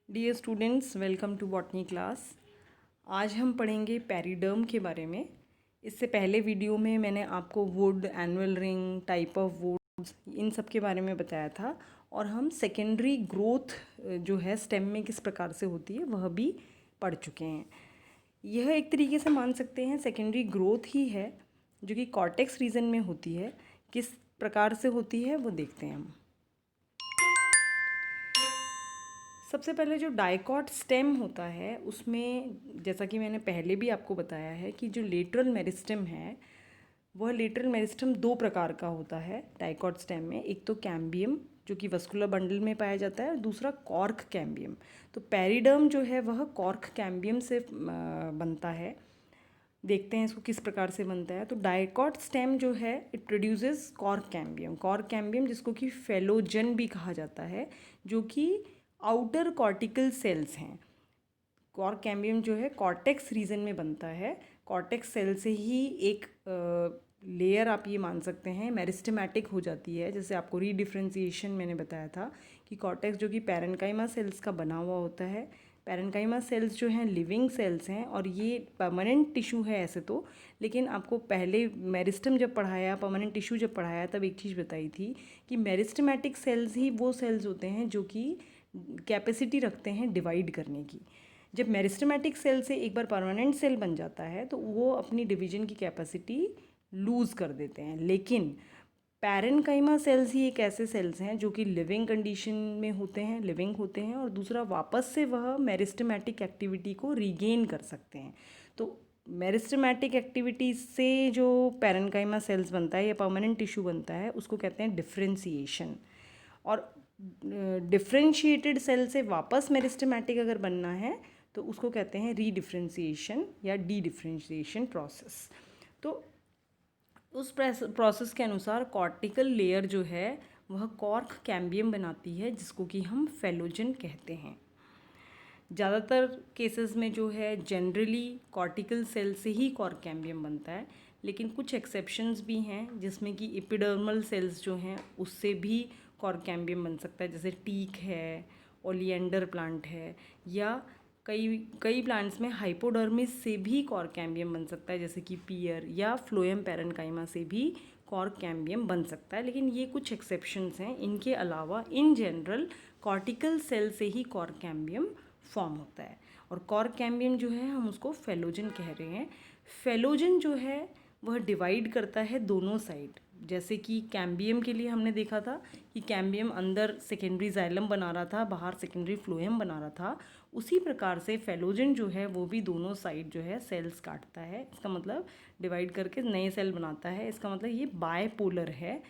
Dear students, welcome to botany class. आज हम पढ़ेंगे पेरिडर्म के बारे में। इससे पहले वीडियो में मैंने आपको wood, annual ring, type of woods, इन सब के बारे में बताया था। और हम सेकेंडरी ग्रोथ जो है स्टेम में किस प्रकार से होती है वह भी पढ़ चुके हैं। यह एक तरीके से मान सकते हैं सेकेंडरी ग्रोथ ही है जो कि कॉर्टेक्स रीजन में होती है। किस प्रकार से होती है वो देखते हैं हम। सबसे पहले जो डाइकॉट स्टेम होता है उसमें, जैसा कि मैंने पहले भी आपको बताया है कि जो लेटरल मेरिस्टेम है वह लेटरल मेरिस्टेम दो प्रकार का होता है डाइकॉट स्टेम में। एक तो कैम्बियम जो कि वस्कुलर बंडल में पाया जाता है और दूसरा कॉर्क कैम्बियम। तो पेरिडर्म जो है वह कॉर्क कैम्बियम से बनता है। देखते हैं इसको किस प्रकार से बनता है। तो डाइकॉट स्टेम जो है it produces cork cambium. Cork cambium जिसको कि फेलोजन भी कहा जाता है, जो कि आउटर कॉर्टिकल सेल्स हैं। कॉर्क कैम्बियम जो है कॉर्टेक्स रीजन में बनता है। कॉर्टेक्स सेल से ही एक लेयर आप ये मान सकते हैं मेरिस्टेमेटिक हो जाती है। जैसे आपको रीडिफ्रेंशिएशन मैंने बताया था कि कॉर्टेक्स जो कि पैरेन्काइमा सेल्स का बना हुआ होता है। पैरेन्काइमा सेल्स जो हैं लिविंग सेल्स हैं और ये परमानेंट टिश्यू है ऐसे तो, लेकिन आपको पहले मेरिस्टम जब पढ़ाया, परमानेंट टिश्यू जब पढ़ाया, तब एक चीज़ बताई थी कि मेरिस्टेमेटिक सेल्स ही वो सेल्स होते हैं जो कि कैपेसिटी रखते हैं डिवाइड करने की। जब मेरिस्टेमेटिक सेल से एक बार परमानेंट सेल बन जाता है तो वो अपनी डिवीजन की कैपेसिटी लूज़ कर देते हैं। लेकिन पैरेन्काइमा सेल्स ही एक ऐसे सेल्स हैं जो कि लिविंग कंडीशन में होते हैं, लिविंग होते हैं, और दूसरा वापस से वह मेरिस्टेमेटिक एक्टिविटी को रीगेन कर सकते हैं। तो मेरिस्टेमेटिक एक्टिविटी से जो पैरेन्काइमा सेल्स बनता है या परमानेंट टिश्यू बनता है उसको कहते हैं डिफ्रेंसिएशन। और डिफ्रेंशिएटेड सेल से वापस मेरिस्टेमेटिक अगर बनना है तो उसको कहते हैं रीडिफ्रेंशिएशन या डी डिफ्रेंशिएशन प्रोसेस। तो उस प्रोसेस के अनुसार कॉर्टिकल लेयर जो है वह कॉर्क कैम्बियम बनाती है जिसको कि हम फेलोजन कहते हैं। ज़्यादातर केसेस में जो है जनरली कॉर्टिकल सेल से ही कॉर्क कैम्बियम बनता है, लेकिन कुछ एक्सेप्शंस भी हैं जिसमें कि एपिडर्मल सेल्स जो हैं उससे भी कॉर्क कैम्बियम बन सकता है। जैसे टीक है, ओलिएंडर प्लांट है, या कई कई प्लांट्स में हाइपोडर्मिस से भी कॉर्क कैम्बियम बन सकता है, जैसे कि पियर या फ्लोएम पैरेन्काइमा से भी कॉर्क कैम्बियम बन सकता है। लेकिन ये कुछ एक्सेप्शंस हैं। इनके अलावा इन जनरल कॉर्टिकल सेल से ही कॉर्क कैम्बियम फॉर्म होता है। और कॉर्क कैम्बियम जो है हम उसको फेलोजन कह रहे हैं। फेलोजन जो है वह डिवाइड करता है दोनों साइड। जैसे कि कैम्बियम के लिए हमने देखा था कि कैम्बियम अंदर सेकेंडरी जाइलम बना रहा था, बाहर सेकेंडरी फ्लोएम बना रहा था। उसी प्रकार से फेलोजन जो है वो भी दोनों साइड जो है सेल्स काटता है। इसका मतलब डिवाइड करके नए सेल बनाता है। इसका मतलब ये बायपोलर है।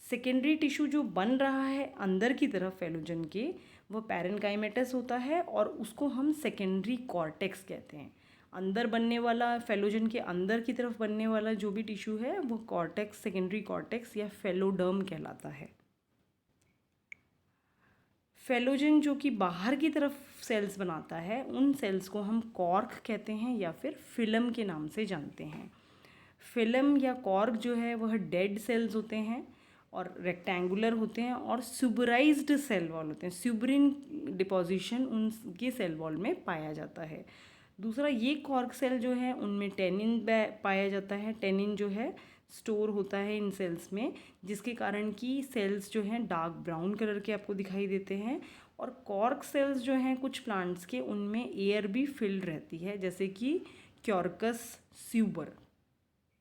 सेकेंडरी टिश्यू जो बन रहा है अंदर की तरफ फेलोजन के, वह पैरेन्काइमेटस होता है और उसको हम सेकेंडरी कॉर्टेक्स कहते हैं। अंदर बनने वाला, फेलोजन के अंदर की तरफ बनने वाला जो भी टिश्यू है वो कॉर्टेक्स, सेकेंडरी कॉर्टेक्स या फेलोडर्म कहलाता है। फेलोजन जो कि बाहर की तरफ सेल्स बनाता है उन सेल्स को हम कॉर्क कहते हैं या फिर फिलम के नाम से जानते हैं। फिलम या कॉर्क जो है वह डेड सेल्स होते हैं और रेक्टेंगुलर होते हैं और सुबराइज्ड सेल वॉल होते हैं। सुबरिन डिपोजिशन उनके सेल वॉल में पाया जाता है। दूसरा, ये कॉर्क सेल जो है उनमें टेनिन पाया जाता है। टेनिन जो है स्टोर होता है इन सेल्स में, जिसके कारण कि सेल्स जो हैं डार्क ब्राउन कलर के आपको दिखाई देते हैं। और कॉर्क सेल्स जो हैं कुछ प्लांट्स के, उनमें एयर भी फिल्ड रहती है, जैसे कि क्योरकस स्यूबर।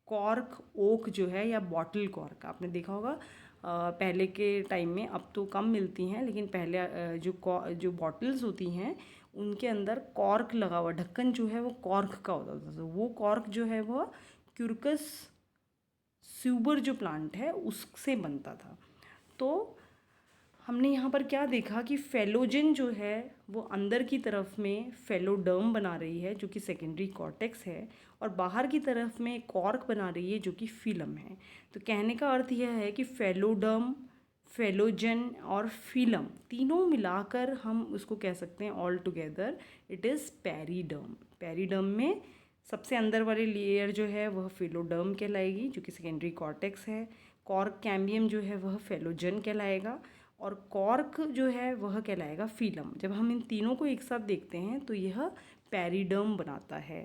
कॉर्क ओक जो है या बॉटल कॉर्क आपने देखा होगा पहले के टाइम में, अब तो कम मिलती हैं, लेकिन पहले जो बॉटल्स होती हैं उनके अंदर कॉर्क लगा हुआ, ढक्कन जो है वो कॉर्क का होता था। तो वो कॉर्क जो है वह क्यूरकस स्यूबर जो प्लांट है उससे बनता था। तो हमने यहाँ पर क्या देखा कि फेलोजन जो है वो अंदर की तरफ में फेलोडर्म बना रही है जो कि सेकेंडरी कॉर्टेक्स है, और बाहर की तरफ में कॉर्क बना रही है जो कि फिलम है। तो कहने का अर्थ यह है कि फेलोडर्म, फेलोजन और फिलम तीनों मिलाकर हम उसको कह सकते हैं all together it is periderm. Periderm में सबसे अंदर वाली लेयर जो है वह फिलोडर्म कहलाएगी जो कि सेकेंडरी कॉर्टेक्स है। कॉर्क कैम्बियम जो है वह फेलोजन कहलाएगा और कॉर्क जो है वह कहलाएगा फिलम। जब हम इन तीनों को एक साथ देखते हैं तो यह पेरिडर्म बनाता है।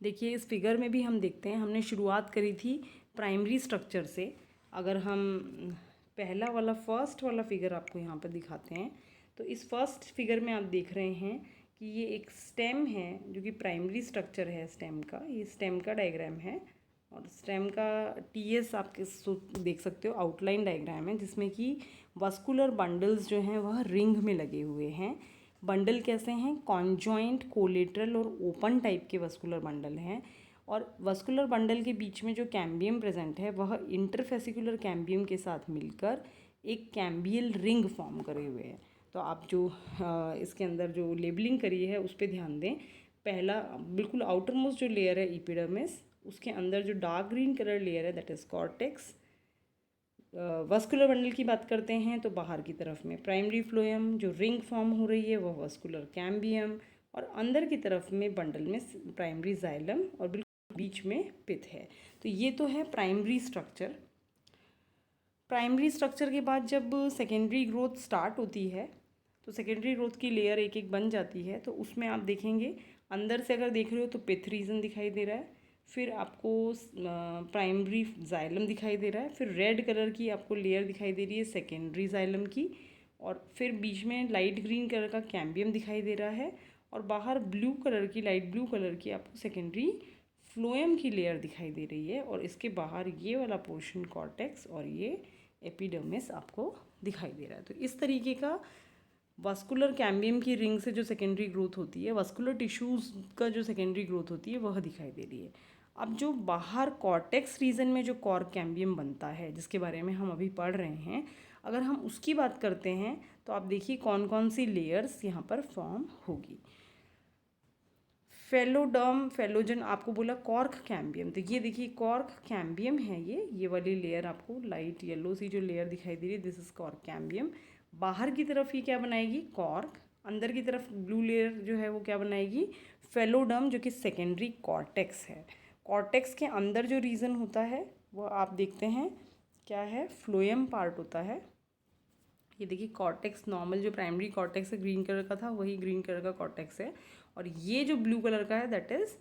देखिए इस फिगर में भी हम देखते हैं, हमने शुरुआत करी थी प्राइमरी स्ट्रक्चर से। अगर हम पहला वाला फर्स्ट वाला फिगर आपको यहाँ पर दिखाते हैं तो इस फर्स्ट फिगर में आप देख रहे हैं कि ये एक स्टेम है जो कि प्राइमरी स्ट्रक्चर है स्टेम का। ये स्टेम का डायग्राम है और स्टेम का टीएस आप देख सकते हो, आउटलाइन डायग्राम है जिसमें कि वस्कुलर बंडल्स जो हैं वह रिंग में लगे हुए हैं। बंडल कैसे हैं? कॉन्जॉइंट, कोलेटरल और ओपन टाइप के वस्कुलर बंडल हैं। और वस्कुलर बंडल के बीच में जो कैम्बियम प्रेजेंट है वह इंटरफेसिकुलर कैम्बियम के साथ मिलकर एक कैम्बियल रिंग फॉर्म करे हुए है। तो आप जो इसके अंदर जो लेबलिंग करी है उस पर ध्यान दें। पहला बिल्कुल आउटर मोस्ट जो लेयर है एपिडर्मिस, उसके अंदर जो डार्क ग्रीन कलर लेयर है that is cortex. Vascular bundle की बात करते हैं तो बाहर की तरफ में प्राइमरी फ्लोएम, जो रिंग फॉर्म हो रही है वह वस्कुलर कैम्बियम, और अंदर की तरफ में बंडल में प्राइमरी जाइलम और बिल्कुल बीच में पिथ है। तो ये तो है प्राइमरी स्ट्रक्चर। प्राइमरी स्ट्रक्चर के बाद जब सेकेंडरी ग्रोथ स्टार्ट होती है तो सेकेंडरी ग्रोथ की लेयर एक एक बन जाती है। तो उसमें आप देखेंगे अंदर से अगर देख रहे हो तो पिथ रीजन दिखाई दे रहा है, फिर आपको प्राइमरी जाइलम दिखाई दे रहा है, फिर रेड कलर की आपको लेयर दिखाई दे रही है सेकेंडरी जाइलम की, और फिर बीच में लाइट ग्रीन कलर का कैम्बियम दिखाई दे रहा है, और बाहर ब्लू कलर की, लाइट ब्लू कलर की आपको सेकेंडरी फ्लोएम की लेयर दिखाई दे रही है, और इसके बाहर ये वाला पोर्शन कॉर्टेक्स और ये एपिडर्मिस आपको दिखाई दे रहा है। तो इस तरीके का वस्कुलर कैम्बियम की रिंग से जो सेकेंडरी ग्रोथ होती है, वस्कुलर टिश्यूज़ का जो सेकेंडरी ग्रोथ होती है वह दिखाई दे रही है। अब जो बाहर कॉर्टेक्स रीजन में जो कॉर्क कैम्बियम बनता है जिसके बारे में हम अभी पढ़ रहे हैं, अगर हम उसकी बात करते हैं तो आप देखिए कौन कौन सी लेयर्स यहाँ पर फॉर्म होगी। फेलोडर्म, फेलोजन, आपको बोला कॉर्क कैम्बियम, तो ये देखिए कॉर्क कैम्बियम है। ये वाली लेयर आपको लाइट येलो सी जो लेयर दिखाई दे रही है दिस इज कॉर्क कैम्बियम। बाहर की तरफ ये क्या बनाएगी? कॉर्क। अंदर की तरफ ब्लू लेयर जो है वो क्या बनाएगी? फेलोडर्म, जो कि सेकेंडरी कॉर्टेक्स है। कॉर्टेक्स के अंदर जो रीजन होता है वो आप देखते हैं क्या है? फ्लोएम पार्ट होता है। ये देखिए कॉर्टेक्स, नॉर्मल जो प्राइमरी कॉर्टेक्स है ग्रीन कलर का था वही ग्रीन कलर का कॉर्टेक्स है, और ये जो ब्लू कलर का है दैट इज़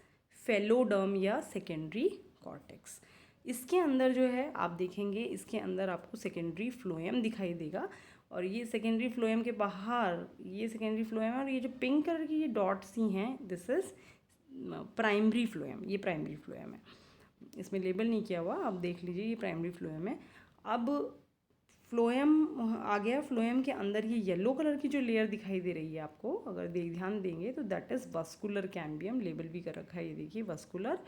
फेलोडर्म या सेकेंडरी कॉर्टेक्स। इसके अंदर जो है आप देखेंगे इसके अंदर आपको सेकेंडरी फ्लोएम दिखाई देगा, और ये सेकेंडरी फ्लोएम के बाहर ये सेकेंडरी फ्लोएम है, और ये जो पिंक कलर की ये डॉट्स सी हैं दिस इज़ प्राइमरी फ्लोएम। ये प्राइमरी फ्लोएम है, इसमें लेबल नहीं किया हुआ, आप देख लीजिए ये प्राइमरी फ्लोएम है। अब फ्लोएम आ गया, फ्लोएम के अंदर ये येलो कलर की जो लेयर दिखाई दे रही है आपको, अगर ध्यान देंगे तो that is vascular cambium, label भी कर रखा है ये देखिए वस्कुलर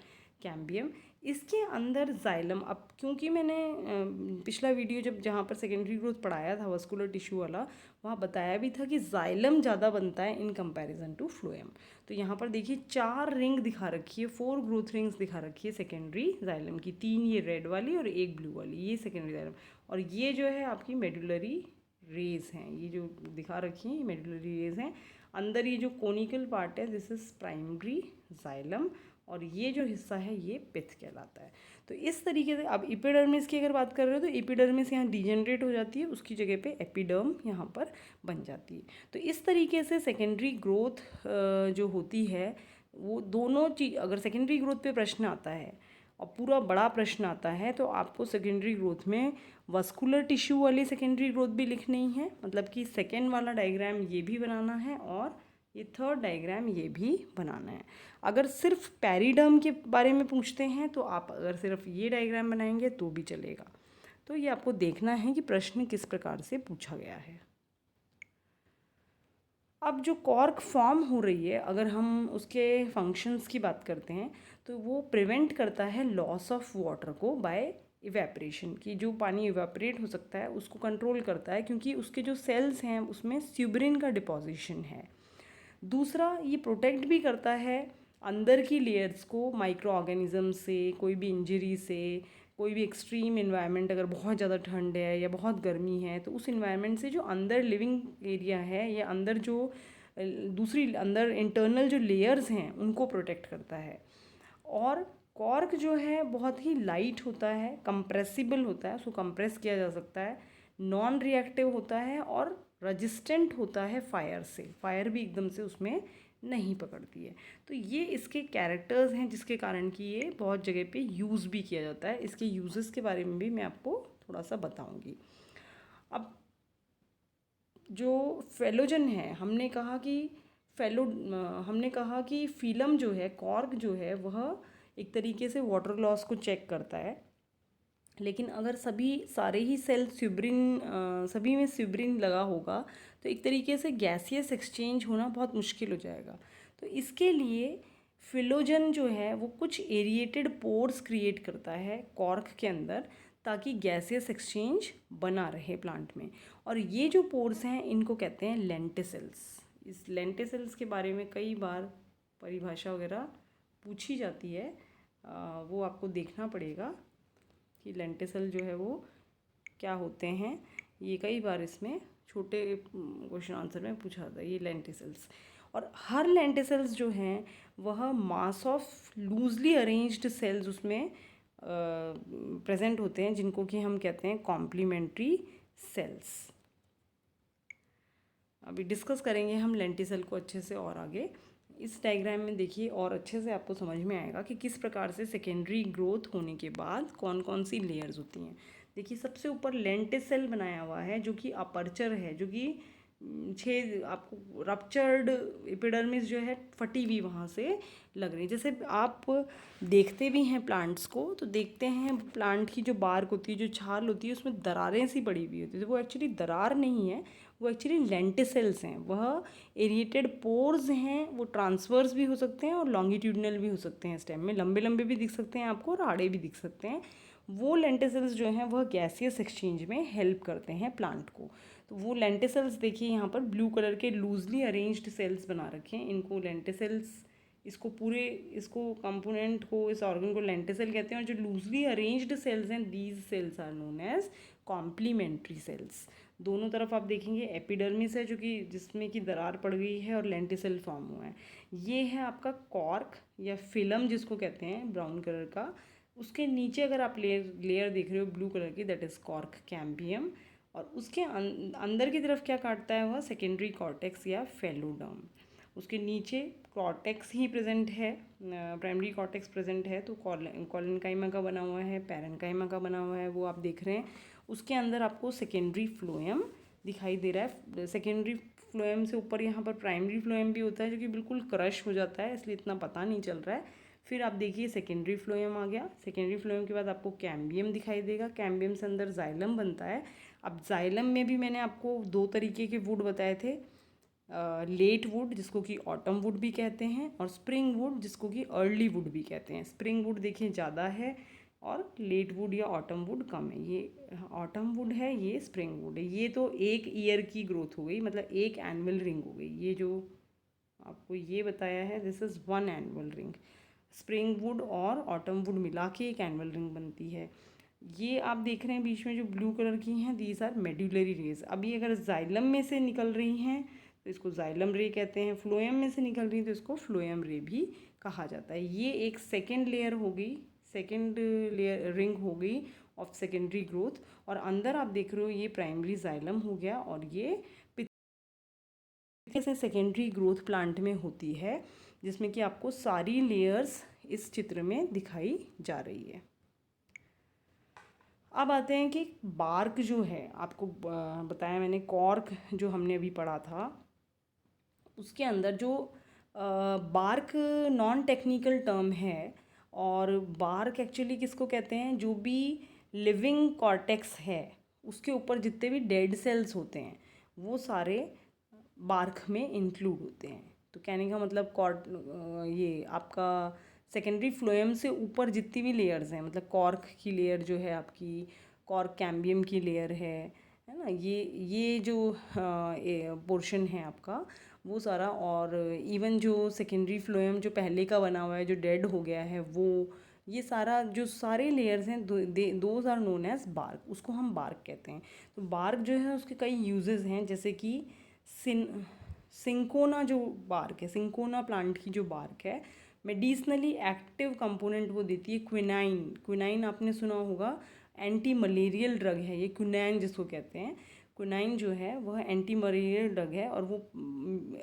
कैम्बियम। इसके अंदर जाइलम, अब क्योंकि मैंने पिछला वीडियो जब जहाँ पर सेकेंडरी ग्रोथ पढ़ाया था वस्कुलर टिश्यू वाला, वहाँ बताया भी था कि जाइलम ज़्यादा बनता है इन कंपैरिजन टू फ्लोएम। तो यहाँ पर देखिए 4 रिंग दिखा रखी है, 4 ग्रोथ रिंग्स दिखा रखी है सेकेंडरी जाइलम की, 3 ये रेड वाली और 1 ब्लू वाली, ये सेकेंडरी जाइलम। और ये जो है आपकी मेडुलरी रेज हैं, ये जो दिखा रखी हैं ये मेडुलरी रेज हैं। अंदर ये जो कोनिकल पार्ट है दिस इज़ प्राइमरी जाइलम, और ये जो हिस्सा है ये पिथ कहलाता है। तो इस तरीके से अब एपिडर्मिस की अगर बात कर रहे हो तो एपिडर्मिस यहाँ डिजेनरेट हो जाती है, उसकी जगह पे एपिडर्म यहाँ पर बन जाती है। तो इस तरीके से सेकेंडरी ग्रोथ जो होती है वो दोनों चीज़, अगर सेकेंडरी ग्रोथ पे प्रश्न आता है और पूरा बड़ा प्रश्न आता है तो आपको सेकेंडरी ग्रोथ में वस्कुलर टिश्यू वाली सेकेंडरी ग्रोथ भी लिखनी है, मतलब कि सेकेंड वाला डायग्राम ये भी बनाना है और ये थर्ड डायग्राम ये भी बनाना है। अगर सिर्फ पेरिडर्म के बारे में पूछते हैं तो आप अगर सिर्फ ये डायग्राम बनाएंगे तो भी चलेगा। तो ये आपको देखना है कि प्रश्न किस प्रकार से पूछा गया है। अब जो कॉर्क फॉर्म हो रही है अगर हम उसके फंक्शंस की बात करते हैं तो वो प्रिवेंट करता है लॉस ऑफ वाटर को बाय इवेपरेशन, की जो पानी इवेपरेट हो सकता है उसको कंट्रोल करता है, क्योंकि उसके जो सेल्स हैं उसमें स्यूबरिन का डिपॉजिशन है। दूसरा ये प्रोटेक्ट भी करता है अंदर की लेयर्स को माइक्रो ऑर्गेनिज्म से, कोई भी इंजरी से, कोई भी एक्सट्रीम इन्वायरमेंट, अगर बहुत ज़्यादा ठंड है या बहुत गर्मी है तो उस इन्वायरमेंट से जो अंदर लिविंग एरिया है या अंदर जो दूसरी अंदर इंटरनल जो लेयर्स हैं उनको प्रोटेक्ट करता है। और कॉर्क जो है बहुत ही लाइट होता है, कंप्रेसिबल होता है, उसको कंप्रेस किया जा सकता है, नॉन रिएक्टिव होता है और रजिस्टेंट होता है फायर से, फायर भी एकदम से उसमें नहीं पकड़ती है। तो ये इसके कैरेक्टर्स हैं जिसके कारण कि ये बहुत जगह पे यूज़ भी किया जाता है। इसके यूजेस के बारे में भी मैं आपको थोड़ा सा बताऊंगी। अब जो फेलोजन है, हमने कहा कि फिलम जो है, कॉर्क जो है, वह एक तरीके से वाटर लॉस को चेक करता है। लेकिन अगर सारे ही सेल सभी में स्यूब्रिन लगा होगा तो एक तरीके से गैसियस एक्सचेंज होना बहुत मुश्किल हो जाएगा। तो इसके लिए फिलोजन जो है वो कुछ एरिएटेड पोर्स क्रिएट करता है कॉर्क के अंदर, ताकि गैसियस एक्सचेंज बना रहे प्लांट में। और ये जो पोर्स हैं इनको कहते हैं लेंटिसल्स। इस लेंटिसल्स के बारे में कई बार परिभाषा वगैरह पूछी जाती है, वो आपको देखना पड़ेगा कि लेंटिसल जो है वो क्या होते हैं। ये कई बार इसमें छोटे क्वेश्चन आंसर में पूछा था ये लेंटिसल्स। और हर लेंटिसल्स जो हैं वह mass of loosely arranged cells उसमें प्रेजेंट होते हैं, जिनको कि हम कहते हैं कॉम्प्लीमेंट्री सेल्स। अभी डिस्कस करेंगे हम लेंटिसल को अच्छे से और आगे। इस डायग्राम में देखिए और अच्छे से आपको समझ में आएगा कि किस प्रकार से सेकेंडरी ग्रोथ होने के बाद कौन कौन सी लेयर्स होती हैं। देखिए सबसे ऊपर लेंटिसल बनाया हुआ है जो कि अपर्चर है, जो कि छेद, आपको रप्चर्ड एपिडर्मिस जो है फटी हुई वहाँ से लग रही है। जैसे आप देखते भी हैं प्लांट्स को तो देखते हैं प्लांट की जो बार्क होती है, जो छाल होती है, उसमें दरारें सी पड़ी हुई होती है। तो वो एक्चुअली दरार नहीं है, वो एक्चुअली लेंटिसल्स हैं। वह एरिएटेड पोर्स हैं, वो ट्रांसवर्स भी हो सकते हैं और लॉन्गिट्यूडनल भी हो सकते हैं। स्टेम में लंबे लंबे भी दिख सकते हैं आपको और आड़े भी दिख सकते हैं। वो लेंटिसल्स जो हैं वह गैसियस एक्सचेंज में हेल्प करते हैं प्लांट को। तो वो लेंटिसल्स देखिए यहाँ पर ब्लू कलर के लूजली अरेंज्ड सेल्स बना रखे हैं, इनको लेंटिसल्स, इसको कंपोनेंट को, इस ऑर्गन को लेंटिसल कहते हैं। और जो लूजली अरेंज्ड सेल्स हैं, these cells are known as complementary cells. दोनों तरफ आप देखेंगे एपिडर्मिस है जो कि जिसमें कि दरार पड़ गई है और लेंटिसल फॉर्म हुआ है। ये है आपका कॉर्क या फिलम जिसको कहते हैं, ब्राउन कलर का। उसके नीचे अगर आप लेयर देख रहे हो ब्लू कलर की, दैट इज़ कॉर्क कैम्बियम। और उसके अंदर की तरफ क्या काटता है वह सेकेंडरी कॉर्टेक्स या फेलोडर्म। उसके नीचे कॉर्टेक्स ही प्रेजेंट है, प्राइमरी कॉर्टेक्स प्रेजेंट है, तो कॉलेनकाइमा का बना हुआ है, पैरेन्काइमा का बना हुआ है, वो आप देख रहे हैं। उसके अंदर आपको सेकेंडरी फ्लोएम दिखाई दे रहा है। सेकेंडरी फ्लोएम से ऊपर यहाँ पर प्राइमरी फ्लोएम भी होता है जो कि बिल्कुल क्रश हो जाता है, इसलिए इतना पता नहीं चल रहा है। फिर आप देखिए सेकेंडरी फ्लोएम आ गया। सेकेंडरी फ्लोएम के बाद आपको कैम्बियम दिखाई देगा। कैम्बियम से अंदर जाइलम बनता है। अब जाइलम में भी मैंने आपको दो तरीके के वुड बताए थे, लेट वुड जिसको कि ऑटम वुड भी कहते हैं, और स्प्रिंग वुड जिसको कि अर्ली वुड भी कहते हैं। स्प्रिंग वुड देखिए ज़्यादा है और लेट वुड या ऑटम वुड कम है। ये ऑटम वुड है, ये स्प्रिंग वुड है। ये तो एक ईयर की ग्रोथ हो गई, मतलब एक एनुअल रिंग हो गई। ये जो आपको ये बताया है this is one annual ring. Spring would और ऑटम वुड मिला के एक एनुअल रिंग बनती है। ये आप देख रहे हैं बीच में जो ब्लू कलर की हैं, दीज आर मेड्यूलरी रेज। अभी अगर जाइलम में से निकल रही हैं तो इसको जाइलम रे कहते हैं, फ्लोएम में से निकल रही है तो इसको फ्लोएम रे भी कहा जाता है। ये एक सेकेंड लेयर हो गई, सेकेंड लेयर रिंग हो गई ऑफ सेकेंडरी ग्रोथ। और अंदर आप देख रहे हो ये प्राइमरी जाइलम हो गया, और ये से सेकेंडरी ग्रोथ प्लांट में होती है, जिसमें कि आपको सारी लेयर्स इस चित्र में दिखाई जा रही है। अब आते हैं कि बार्क जो है, आपको बताया मैंने कॉर्क जो हमने अभी पढ़ा था, उसके अंदर जो बार्क नॉन टेक्निकल टर्म है। और बार्क एक्चुअली किसको कहते हैं, जो भी लिविंग कॉर्टेक्स है उसके ऊपर जितने भी डेड सेल्स होते हैं वो सारे बार्क में इंक्लूड होते हैं। तो कहने का मतलब ये आपका सेकेंडरी फ्लोएम से ऊपर जितनी भी लेयर्स हैं, मतलब कॉर्क की लेयर जो है आपकी, कॉर्क कैम्बियम की लेयर है ना, ये जो पोर्शन है आपका वो सारा। और इवन जो सेकेंडरी फ्लोएम जो पहले का बना हुआ है, जो डेड हो गया है, वो ये सारा जो सारे लेयर्स हैं those are known as bark, उसको हम बार्क कहते हैं। तो बार्क जो है उसके कई यूजेस हैं, जैसे कि सिंकोना जो बार्क है, सिंकोना प्लांट की जो बार्क है मेडिसिनली एक्टिव कंपोनेंट वो देती है क्विनाइन। क्विनाइन आपने सुना होगा, एंटी मलेरियल ड्रग है ये, क्विनाइन जिसको कहते हैं। क्विनाइन जो है वह एंटी मलेरियल ड्रग है और वो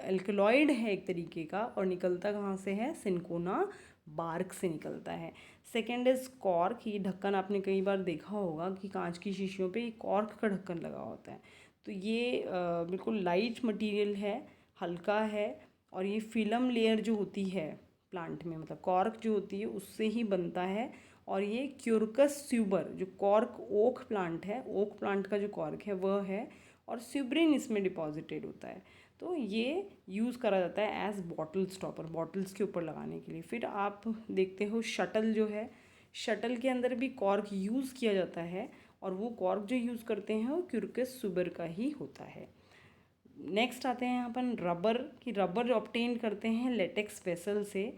एल्कलॉइड है एक तरीके का, और निकलता कहाँ से है, सिनकोना बार्क से निकलता है। Second is cork. ये ढक्कन आपने कई बार देखा होगा कि कांच की शीशियों पे कॉर्क का ढक्कन लगा होता है। तो ये बिल्कुल लाइट मटेरियल है, हल्का है, और ये फिल्म लेयर जो होती है प्लांट में, मतलब कॉर्क जो होती है उससे ही बनता है। और ये क्यूरकस स्यूबर, जो कॉर्क ओक प्लांट है, ओक प्लांट का जो कॉर्क है वह है, और स्यूब्रिन इसमें डिपॉजिटेड होता है। तो ये यूज़ करा जाता है एज बॉटल स्टॉपर, बॉटल्स के ऊपर लगाने के लिए। फिर आप देखते हो शटल जो है, शटल के अंदर भी कॉर्क यूज़ किया जाता है, और वो कॉर्क जो यूज़ करते हैं वो क्यूरकस स्यूबर का ही होता है। नेक्स्ट आते हैं अपन रबर की। रबर ऑब्टेन करते हैं लेटेक्स वेसल से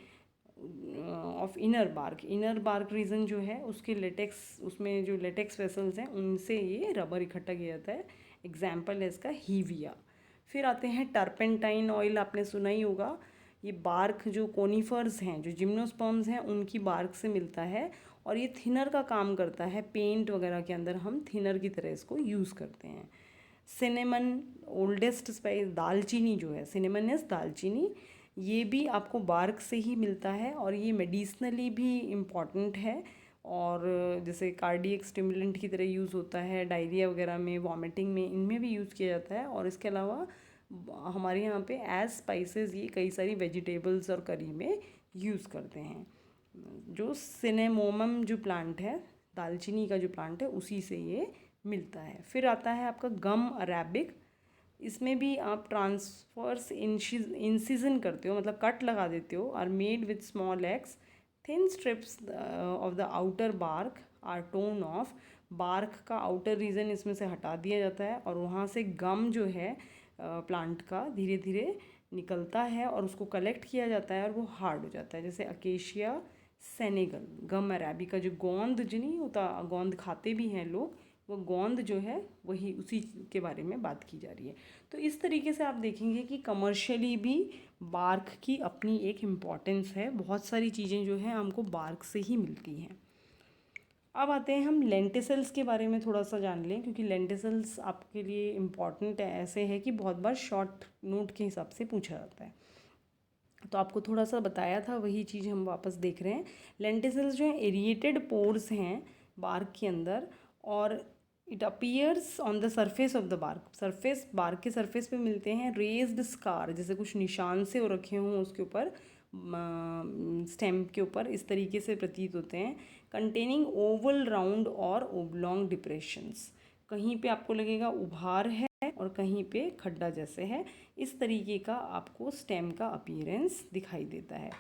of inner bark. Inner bark region जो है उसके लेटेक्स, उसमें जो लेटेक्स वेसल्स हैं उनसे ये रबर इकट्ठा किया जाता है। एग्जाम्पल है इसका हीविया। फिर आते हैं टर्पेंटाइन ऑयल, आपने सुना ही होगा। ये बार्क जो कोनीफर्स हैं, जो जिम्नोस्पर्म्स हैं, उनकी बार्क से मिलता है, और ये थिनर का काम करता है। पेंट वगैरह के अंदर हम थिनर की तरह इसको यूज़ करते हैं। सिनेमन, ओल्डेस्ट स्पाइस, दालचीनी जो है, सिनेमन इज दालचीनी, ये भी आपको बार्क से ही मिलता है, और ये मेडिसिनली भी इम्पॉर्टेंट है, और जैसे कार्डियक स्टिमुलेंट की तरह यूज़ होता है, डायरिया वगैरह में, वॉमिटिंग में, इनमें भी यूज़ किया जाता है। और इसके अलावा हमारे यहाँ पे एज स्पाइसेस ये कई सारी वेजिटेबल्स और करी में यूज़ करते हैं। जो सिनेमोमम जो प्लांट है, दालचीनी का जो प्लांट है, उसी से ये मिलता है। फिर आता है आपका गम अरेबिक। इसमें भी आप ट्रांसफर्स इंसिजन करते हो, मतलब कट लगा देते हो। Are made with small axe, thin strips of the outer bark are torn off. Bark का आउटर रीजन इसमें से हटा दिया जाता है, और वहाँ से गम जो है प्लांट का धीरे धीरे निकलता है, और उसको कलेक्ट किया जाता है, और वो हार्ड हो जाता है। जैसे अकेशिया सेनेगल, गम अरेबिका, जो गोंद जो नहीं होता, गोंद खाते भी हैं लोग, वो गोंद जो है वही उसी के बारे में बात की जा रही है। तो इस तरीके से आप देखेंगे कि कमर्शियली भी बार्क की अपनी एक इम्पॉर्टेंस है। बहुत सारी चीज़ें जो हैं हमको बार्क से ही मिलती हैं। अब आते हैं हम लेंटिसल्स के बारे में थोड़ा सा जान लें, क्योंकि लेंटिसल्स आपके लिए इम्पॉर्टेंट है। ऐसे है कि बहुत बार शॉर्ट नोट के हिसाब से पूछा जाता है, तो आपको थोड़ा सा बताया था, वही चीज़ हम वापस देख रहे हैं। लेंटिसल्स जो हैं एरिएटेड पोर्स हैं बार्क के अंदर, और it appears on the surface of the bark. Surface, bark के सरफेस पे मिलते हैं। रेज्ड स्कार, जैसे कुछ निशान से हो रखे हों उसके ऊपर, स्टेम के ऊपर, इस तरीके से प्रतीत होते हैं। कंटेनिंग ओवल, राउंड और ओब्लॉन्ग डिप्रेशंस। कहीं पे आपको लगेगा उभार है, और कहीं पे खड्डा जैसे है। इस तरीके का आपको स्टेम का अपीयरेंस दिखाई देता है।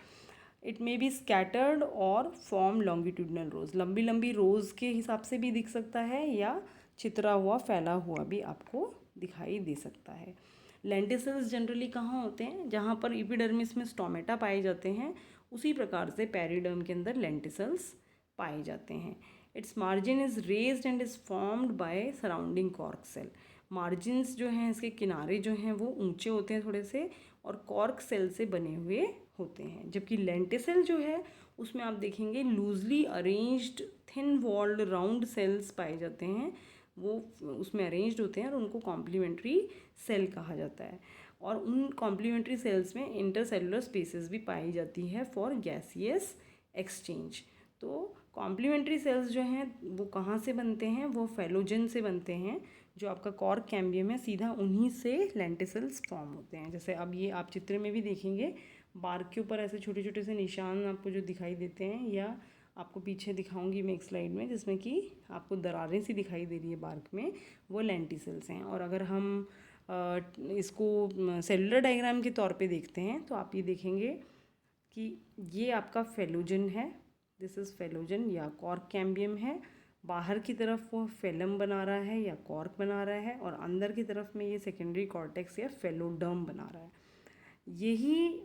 इट मे बी स्कैटर्ड और फॉर्म लॉन्गिट्यूडनल रोज, लंबी लंबी रोज के हिसाब से भी दिख सकता है, या चितरा हुआ, फैला हुआ भी आपको दिखाई दे सकता है। लेंटिसल्स जनरली कहाँ होते हैं, जहाँ पर एपिडर्मिस में स्टोमेटा पाए जाते हैं, उसी प्रकार से पेरिडर्म के अंदर लेंटिसल्स पाए जाते हैं। Its margin is raised and is formed by surrounding cork cell. Margins जो हैं, इसके किनारे जो हैं वो ऊंचे होते हैं थोड़े से, और कॉर्क सेल से बने हुए होते हैं। जबकि लेंटिसल जो है उसमें आप देखेंगे loosely arranged thin walled round cells पाए जाते हैं, वो उसमें अरेंज्ड होते हैं, और उनको कॉम्प्लीमेंट्री सेल कहा जाता है। और उन कॉम्प्लीमेंट्री सेल्स में इंटरसेलुलर स्पेसेस भी पाई जाती है फॉर गैसियस एक्सचेंज। तो कॉम्प्लीमेंट्री सेल्स जो हैं वो कहाँ से बनते हैं, वो फेलोजन से बनते हैं। जो आपका कॉर्क कैम्बियम है, सीधा उन्हीं से लेंटिसल्स फॉर्म होते हैं। जैसे अब ये आप चित्र में भी देखेंगे, बार्क के ऊपर ऐसे छोटे छोटे से निशान आपको जो दिखाई देते हैं, या आपको पीछे दिखाऊंगी मैं एक स्लाइड में, जिसमें कि आपको दरारें सी दिखाई दे रही है बार्क में, वो लेंटिसल्स हैं। और अगर हम इसको सेलुलर डायग्राम के तौर पे देखते हैं, तो आप ये देखेंगे कि ये आपका फेलोजन है, दिस इज़ फेलोजन या कॉर्क कैम्बियम है। बाहर की तरफ वो फेलम बना रहा है या कॉर्क बना रहा है, और अंदर की तरफ में ये सेकेंडरी कॉर्टेक्स या फेलोडर्म बना रहा है। यही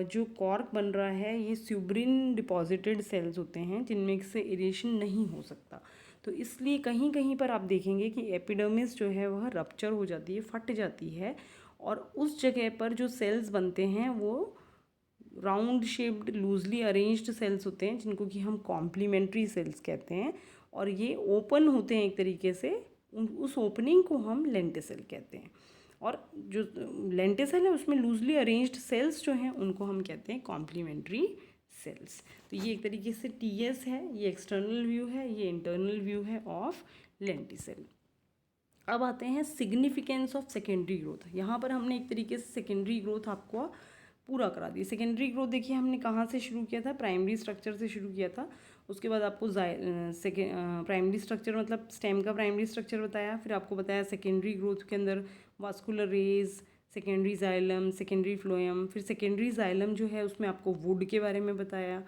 जो कॉर्क बन रहा है, ये स्यूब्रिन डिपॉजिटेड सेल्स होते हैं, जिनमें से एरेशन नहीं हो सकता। तो इसलिए कहीं कहीं पर आप देखेंगे कि एपिडर्मिस जो है वह रप्चर हो जाती है, फट जाती है, और उस जगह पर जो सेल्स बनते हैं वो round shaped loosely arranged cells होते हैं जिनको कि हम कॉम्प्लीमेंट्री सेल्स कहते हैं, और ये ओपन होते हैं एक तरीके से, उस ओपनिंग को हम लेंटिसल कहते हैं। और जो लेंटिसल है उसमें लूजली अरेंज्ड सेल्स जो हैं उनको हम कहते हैं कॉम्प्लीमेंट्री सेल्स। तो ये एक तरीके से टीएस है, ये एक्सटर्नल व्यू है, ये इंटरनल व्यू है ऑफ लेंटिसल। अब आते हैं सिग्निफिकेंस ऑफ सेकेंडरी ग्रोथ। यहाँ पर हमने एक तरीके से सेकेंडरी ग्रोथ आपको पूरा करा दी। सेकेंडरी ग्रोथ देखिए हमने कहाँ से शुरू किया था, प्राइमरी स्ट्रक्चर से शुरू किया था। उसके बाद आपको प्राइमरी स्ट्रक्चर मतलब स्टेम का प्राइमरी स्ट्रक्चर बताया, फिर आपको बताया सेकेंडरी ग्रोथ के अंदर vascular rays, secondary xylem, secondary phloem, फिर सेकेंडरी जाइलम जो है उसमें आपको वुड के बारे में बताया,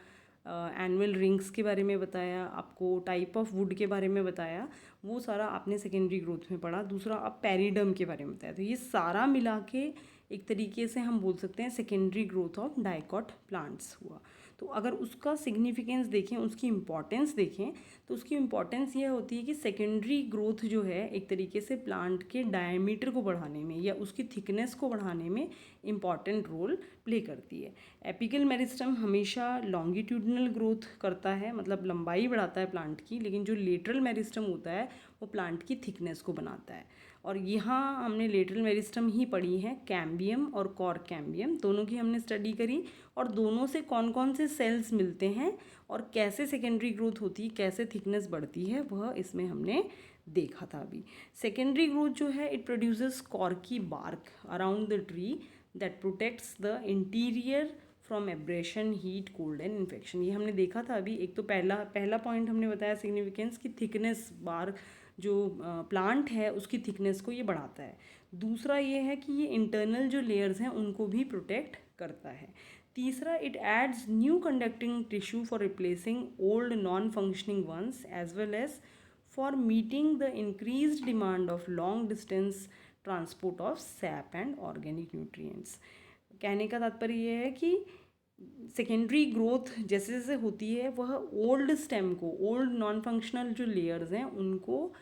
एनुअल रिंग्स के बारे में बताया, आपको टाइप ऑफ वुड के बारे में बताया, वो सारा आपने सेकेंडरी ग्रोथ में पढ़ा। दूसरा आप पेरिडम के बारे में बताया। तो ये सारा मिला के एक तरीके से हम बोल सकते हैं secondary growth of dicot plants हुआ। तो अगर उसका सिग्निफिकेंस देखें, उसकी इम्पॉर्टेंस देखें, तो उसकी इम्पॉर्टेंस ये होती है कि सेकेंडरी ग्रोथ जो है एक तरीके से प्लांट के डायमीटर को बढ़ाने में या उसकी थिकनेस को बढ़ाने में इम्पॉर्टेंट रोल प्ले करती है। एपिकल मेरिस्टम हमेशा लॉन्गिट्यूडनल ग्रोथ करता है, मतलब लंबाई बढ़ाता है प्लांट की, लेकिन जो लेटरल मेरिस्टम होता है वो प्लांट की थिकनेस को बनाता है। और यहाँ हमने लेटरल मेरिस्टम ही पढ़ी है, कैम्बियम और कॉर्क कैम्बियम दोनों की हमने स्टडी करी, और दोनों से कौन कौन से सेल्स मिलते हैं और कैसे सेकेंडरी ग्रोथ होती है, कैसे थिकनेस बढ़ती है, वह इसमें हमने देखा था। अभी सेकेंडरी ग्रोथ जो है it produces corky bark around the tree that protects the interior from abrasion, heat, cold and infection. ये हमने देखा था अभी। एक तो पहला पॉइंट हमने बताया सिग्निफिकेंस की थिकनेस, बार्क जो प्लांट है उसकी थिकनेस को ये बढ़ाता है। दूसरा ये है कि ये इंटरनल जो लेयर्स हैं उनको भी प्रोटेक्ट करता है। तीसरा, it adds new conducting tissue for replacing old non functioning ones as well as for meeting the increased demand of long distance transport of sap and organic nutrients. कहने का तात्पर्य यह है कि सेकेंडरी ग्रोथ जैसे जैसे होती है वह ओल्ड स्टेम को, ओल्ड नॉन फंक्शनल जो लेयर्स हैं उनको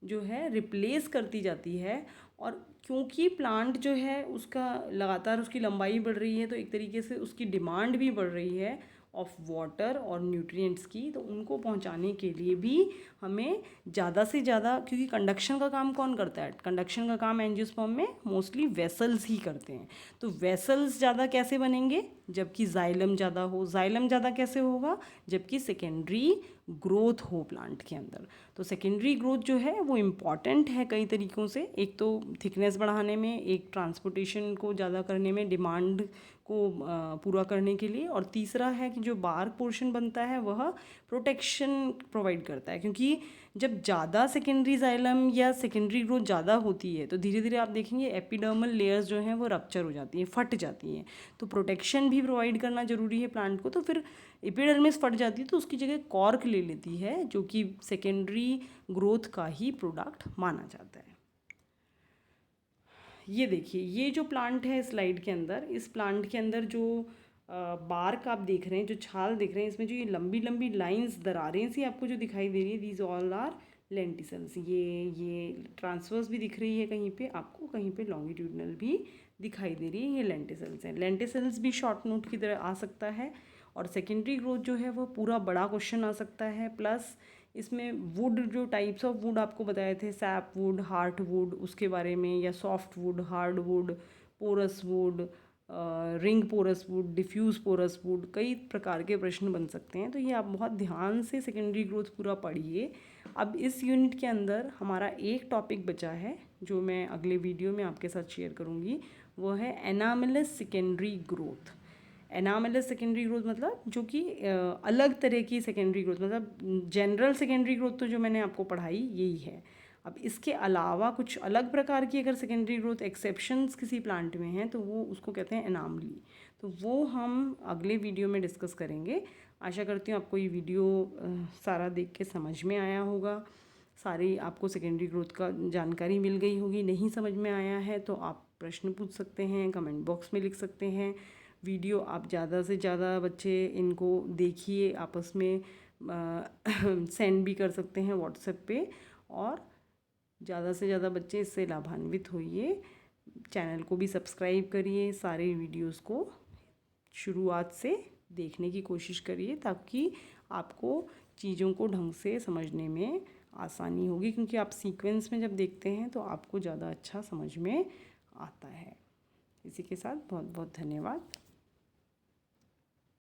जो है रिप्लेस करती जाती है। और क्योंकि प्लांट जो है उसका लगातार उसकी लंबाई बढ़ रही है, तो एक तरीके से उसकी डिमांड भी बढ़ रही है ऑफ वाटर और न्यूट्रिएंट्स की, तो उनको पहुंचाने के लिए भी हमें ज़्यादा से ज़्यादा, क्योंकि कंडक्शन का काम कौन करता है, कंडक्शन का काम एंजियोस्पर्म में मोस्टली वेसल्स ही करते हैं। तो वेसल्स ज़्यादा कैसे बनेंगे, जबकि जाइलम ज़्यादा हो। जाइलम ज़्यादा कैसे होगा, जबकि सेकेंडरी ग्रोथ हो प्लांट के अंदर। तो सेकेंडरी ग्रोथ जो है वो इम्पॉर्टेंट है कई तरीक़ों से। एक तो थिकनेस बढ़ाने में, एक ट्रांसपोर्टेशन को ज़्यादा करने में, डिमांड को पूरा करने के लिए, और तीसरा है कि जो बार्क पोर्शन बनता है वह प्रोटेक्शन प्रोवाइड करता है। क्योंकि जब ज़्यादा सेकेंडरी जाइलम या सेकेंडरी ग्रोथ ज़्यादा होती है तो धीरे धीरे आप देखेंगे एपिडर्मल लेयर्स जो हैं वो रप्चर हो जाती हैं, फट जाती हैं। तो प्रोटेक्शन भी प्रोवाइड करना ज़रूरी है प्लांट को। तो फिर एपिडर्मिस फट जाती है तो उसकी जगह कॉर्क ले लेती है, जो कि सेकेंडरी ग्रोथ का ही प्रोडक्ट माना जाता है। ये देखिए, ये जो प्लांट है स्लाइड के अंदर, इस प्लांट के अंदर जो बार्क आप देख रहे हैं, जो छाल देख रहे हैं, इसमें जो ये लंबी लंबी लाइंस, दरारें सी आपको जो दिखाई दे रही है, दीज ऑल आर लेंटिसल्स। ये ट्रांसवर्स भी दिख रही है कहीं पे आपको, कहीं पे लॉन्गिट्यूडनल भी दिखाई दे रही है, ये लेंटिसल्स हैं। लेंटिसल्स भी शॉर्ट नोट की तरह आ सकता है। और सेकेंडरी ग्रोथ जो है वो पूरा बड़ा क्वेश्चन आ सकता है। प्लस इसमें वुड, जो टाइप्स ऑफ वुड आपको बताए थे, सैप वुड, हार्ट वुड, उसके बारे में, या soft wood, hard wood, porous wood, ring porous wood, diffuse porous wood, कई प्रकार के प्रश्न बन सकते हैं। तो ये आप बहुत ध्यान से सेकेंडरी ग्रोथ पूरा पढ़िए। अब इस यूनिट के अंदर हमारा एक टॉपिक बचा है जो मैं अगले वीडियो में आपके साथ शेयर करूँगी, वो है एनामिलस सेकेंडरी ग्रोथ। एनामिलस सेकेंडरी ग्रोथ मतलब जो कि अलग तरह की सेकेंडरी ग्रोथ, मतलब जनरल सेकेंडरी ग्रोथ तो जो मैंने आपको पढ़ाई यही है। अब इसके अलावा कुछ अलग प्रकार की अगर सेकेंडरी ग्रोथ एक्सेप्शंस किसी प्लांट में हैं तो वो उसको कहते हैं एनामली। तो वो हम अगले वीडियो में डिस्कस करेंगे। आशा करती हूँ आपको ये वीडियो सारा देख के समझ में आया होगा, सारी आपको सेकेंडरी ग्रोथ का जानकारी मिल गई होगी। नहीं समझ में आया है तो आप प्रश्न पूछ सकते हैं, कमेंट बॉक्स में लिख सकते हैं। वीडियो आप ज़्यादा से ज़्यादा बच्चे इनको देखिए, आपस में सेंड भी कर सकते हैं व्हाट्सएप पे, और ज़्यादा से ज़्यादा बच्चे इससे लाभान्वित होइए। चैनल को भी सब्सक्राइब करिए, सारे वीडियोस को शुरुआत से देखने की कोशिश करिए, ताकि आपको चीज़ों को ढंग से समझने में आसानी होगी, क्योंकि आप सीक्वेंस में जब देखते हैं तो आपको ज़्यादा अच्छा समझ में आता है। इसी के साथ बहुत बहुत धन्यवाद।